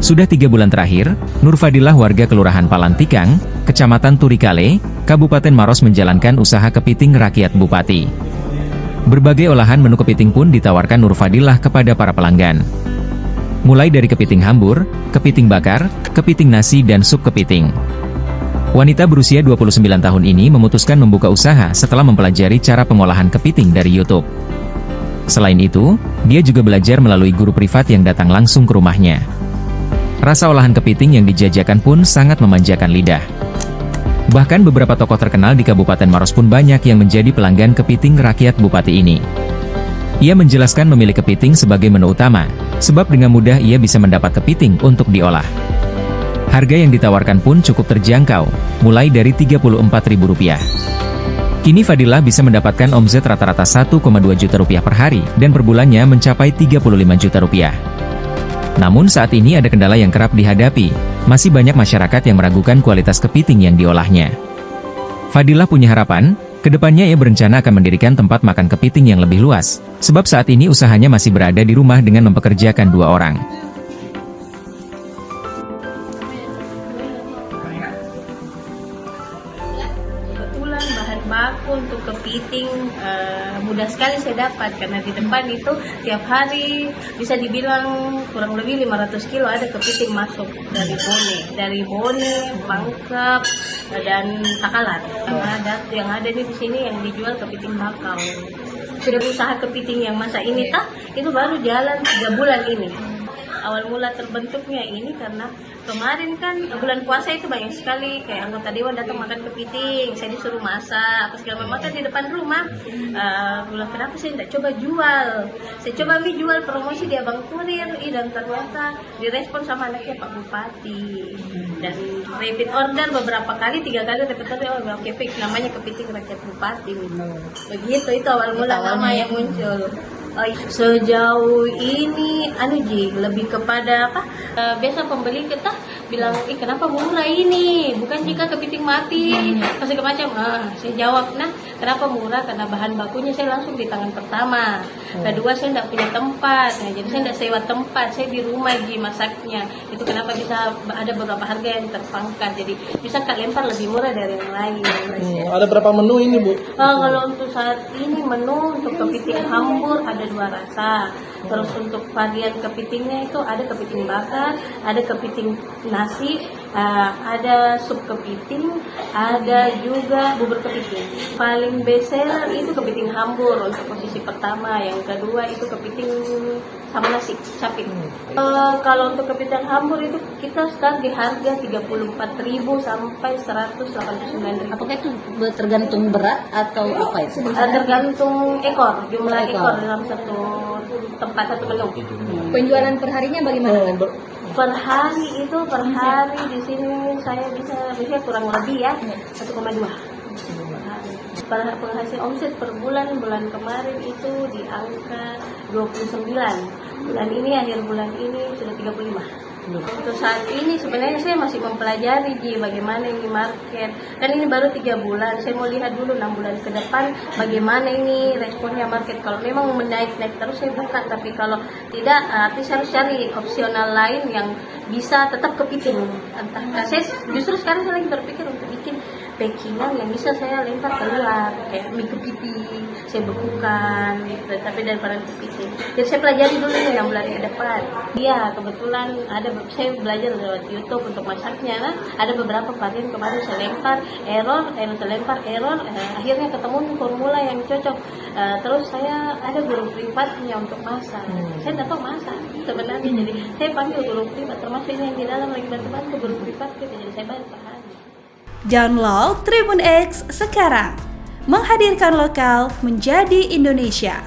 Sudah 3 bulan terakhir, Nur Fadilah warga Kelurahan Palantikang, Kecamatan Turikale, Kabupaten Maros menjalankan usaha kepiting rakyat Bupati. Berbagai olahan menu kepiting pun ditawarkan Nur Fadilah kepada para pelanggan. Mulai dari kepiting hambur, kepiting bakar, kepiting nasi dan sup kepiting. Wanita berusia 29 tahun ini memutuskan membuka usaha setelah mempelajari cara pengolahan kepiting dari YouTube. Selain itu, dia juga belajar melalui guru privat yang datang langsung ke rumahnya. Rasa olahan kepiting yang dijajakan pun sangat memanjakan lidah. Bahkan beberapa tokoh terkenal di Kabupaten Maros pun banyak yang menjadi pelanggan kepiting rakyat Bupati ini. Ia menjelaskan memilih kepiting sebagai menu utama, sebab dengan mudah ia bisa mendapat kepiting untuk diolah. Harga yang ditawarkan pun cukup terjangkau, mulai dari Rp34.000. Kini Fadilah bisa mendapatkan omset rata-rata Rp1,2 juta per hari, dan per bulannya mencapai Rp35 juta. Namun saat ini ada kendala yang kerap dihadapi, masih banyak masyarakat yang meragukan kualitas kepiting yang diolahnya. Fadilah punya harapan, kedepannya ia berencana akan mendirikan tempat makan kepiting yang lebih luas, sebab saat ini usahanya masih berada di rumah dengan mempekerjakan 2 orang. Kebetulan bahan baku untuk kepiting mudah sekali saya dapat, karena di depan itu tiap hari bisa dibilang kurang lebih 500 kilo ada kepiting masuk dari Bone, Pangkep, dan Takalar. Yang ada di sini yang dijual kepiting bakau. Sudah usaha kepiting yang masa ini itu baru jalan 3 bulan ini. Awal mula terbentuknya ini karena kemarin kan bulan puasa itu banyak sekali kayak anggota dewan datang makan kepiting, saya disuruh masak, apa segala macam di depan rumah. Bilang kenapa saya tidak coba jual? Saya coba jual promosi di Abang Kurir, dan ternyata direspon sama anaknya Pak Bupati. Dan repeat order beberapa kali, 3 kali repeat order, oke fix namanya kepiting rakyat Bupati. Begitu itu awal mula nama yang muncul. Sejauh ini lebih kepada biasa pembeli kita bilang kenapa murah ini, bukan jika kepiting mati segala macam. Saya jawab, kenapa murah, karena bahan bakunya saya langsung di tangan pertama. Kedua, saya tidak punya tempat, jadi saya tidak sewa tempat, saya di rumah masaknya. Itu kenapa bisa ada beberapa harga yang terpangkat, jadi bisa lempar lebih murah dari yang lain. Ada berapa menu ini, Bu? Kalau untuk saat ini menu untuk kepiting hambur ada 2 rasa. Terus untuk varian kepitingnya itu ada kepiting bakar, ada kepiting nasi, ada sup kepiting, ada juga bubur kepiting. Paling best seller itu kepiting hambur untuk posisi pertama, yang kedua itu kepiting sama nasi capit. Kalau untuk kepiting hambur itu kita start di harga 34.000 sampai 189.000. Apakah itu tergantung berat atau apa itu? Tergantung jumlah ekor dalam satu tempat, satu menu. Penjualan perharinya bagaimana? Per hari di sini saya bisa kurang lebih 1,2. Penghasil omset per bulan kemarin itu di angka 29. Bulan ini, akhir bulan ini sudah 35. Untuk saat ini sebenarnya saya masih mempelajari bagaimana ini market. Kan ini baru 3 bulan, saya mau lihat dulu 6 bulan ke depan bagaimana ini responnya market. Kalau memang menaik-naik terus saya buka, tapi kalau tidak artinya saya harus cari opsional lain yang bisa tetap kepiting. Saya justru sekarang saya lagi berpikir untuk bikin packingan yang bisa saya lempar keluar, kayak mie kepiting, saya bekukan, tapi daripada kepiting. Jadi saya pelajari dulu nih 6 bulan ke depan. Iya, kebetulan saya belajar lewat YouTube untuk masaknya. Ada beberapa varian kemarin saya lempar error, akhirnya ketemu formula yang cocok. Terus saya ada guru privatnya untuk masak. Saya tidak tahu masak sebenarnya, jadi saya panggil guru privat, termasuk ini yang di dalam lagi bantu guru privat kita, jadi saya bayar per hari. Download Tribun X sekarang, menghadirkan lokal menjadi Indonesia.